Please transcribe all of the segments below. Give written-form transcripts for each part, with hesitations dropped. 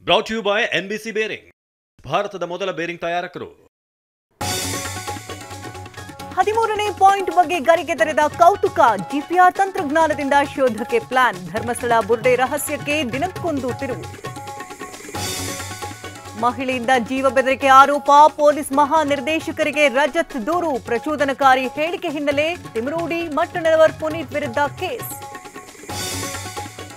Brought you by NBC bearing, ಭಾರತದ ಮೊದಲ bearing ತಯಾರಕರು. 13ನೇ ಪಾಯಿಂಟ್ ಬಗ್ಗೆ ಗರಿಗೆ ತೆರೆದ ಕೌತುಕ. ಜಿಪಿಆರ್ ತಂತ್ರಜ್ಞಾನದಿಂದ ಶೋಧಕ್ಕೆ ಪ್ಲಾನ್. ಧರ್ಮಸ್ಥಳ ಬುರ್ಡೆ ರಹಸ್ಯಕ್ಕೆ ದಿನಕ್ಕೊಂದು ತಿರುವು. ಮಹಿಳೆಯಿಂದ ಜೀವ ಬೆದರಿಕೆ ಆರೋಪ. ಪೊಲೀಸ್ ಮಹಾನಿರ್ದೇಶಕರಿಗೆ ರಜತ್ ದೂರು. ಪ್ರಚೋದನಕಾರಿ ಹೇಳಿಕೆ ಹಿನ್ನೆಲೆ ತಿಮರೋಡಿ ಮಟ್ಟನವರ್ ಪುನೀತ್ ವಿರುದ್ಧ ಕೇಸ್.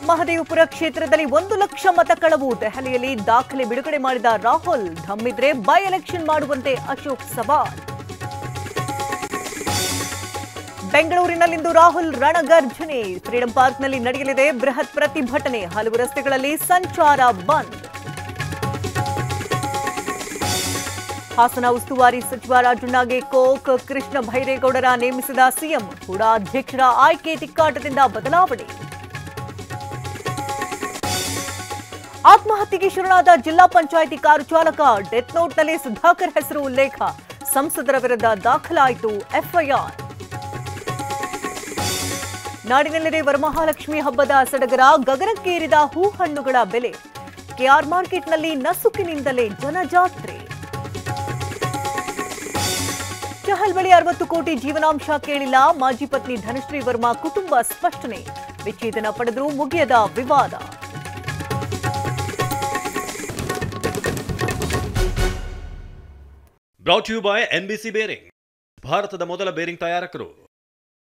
ಮಹದೇವಪುರ ಕ್ಷೇತ್ರದಲ್ಲಿ 1 ಲಕ್ಷ ಮತ ಕಳವು. ದೆಹಲಿಯಲ್ಲಿ ದಾಖಲೆ ಬಿಡುಗಡೆ ಮಾಡಿದ ರಾಹುಲ್. ಧಮ್ಮಿದ್ರೆ ಬೈ ಎಲೆಕ್ಷನ್ ಮಾಡುವಂತೆ ಅಶೋಕ್ ಸವಾಲ್. ಬೆಂಗಳೂರಿನಲ್ಲಿಂದು ರಾಹುಲ್ ರಣಗರ್ಜನೆ. ಫ್ರೀಡಂ ಪಾರ್ಕ್ನಲ್ಲಿ ನಡೆಯಲಿದೆ ಬೃಹತ್ ಪ್ರತಿಭಟನೆ. ಹಲವು ರಸ್ತೆಗಳಲ್ಲಿ ಸಂಚಾರ ಬಂದ್. ಹಾಸನ ಉಸ್ತುವಾರಿ ಸಚಿವ ರಾಜಣ್ಣಗೆ ಕೋಕ್. ಕೃಷ್ಣ ಭೈರೇಗೌಡರ ನೇಮಿಸಿದ ಸಿಎಂ. ಹೂಡಾ ಅಧ್ಯಕ್ಷರ ಆಯ್ಕೆ ತಿಕ್ಕಾಟದಿಂದ ಬದಲಾವಣೆ. ಆತ್ಮಹತ್ಯೆಗೆ ಶರಣಾದ ಜಿಲ್ಲಾ ಪಂಚಾಯಿತಿ ಕಾರು ಚಾಲಕ. ಡೆತ್ ನೋಟ್ನಲ್ಲಿ ಸುಧಾಕರ್ ಹೆಸರು ಉಲ್ಲೇಖ. ಸಂಸದರ ವಿರುದ್ಧ ದಾಖಲಾಯಿತು ಎಫ್ಐಆರ್. ನಾಡಿನೆಲ್ಲೆಡೆ ವರಮಹಾಲಕ್ಷ್ಮಿ ಹಬ್ಬದ ಸಡಗರ. ಗಗನಕ್ಕೇರಿದ ಹೂ ಹಣ್ಣುಗಳ ಬೆಲೆ. ಕೆಆರ್ ಮಾರ್ಕೆಟ್ನಲ್ಲಿ ನಸುಕಿನಿಂದಲೇ ಜನಜಾತ್ರೆ. ಚಹಲ್ ಬಳಿ 60 ಕೋಟಿ ಜೀವನಾಂಶ ಕೇಳಿಲ್ಲ. ಮಾಜಿ ಪತ್ನಿ ಧನಶ್ರೀ ವರ್ಮಾ ಕುಟುಂಬ ಸ್ಪಷ್ಟನೆ. ವಿಚ್ಛೇದನ ಪಡೆದರೂ ಮುಗಿಯದ ವಿವಾದ. Brought you by NBC bearing, ಭಾರತದ ಮೊದಲ ಬೇರಿಂಗ್ ತಯಾರಕರು.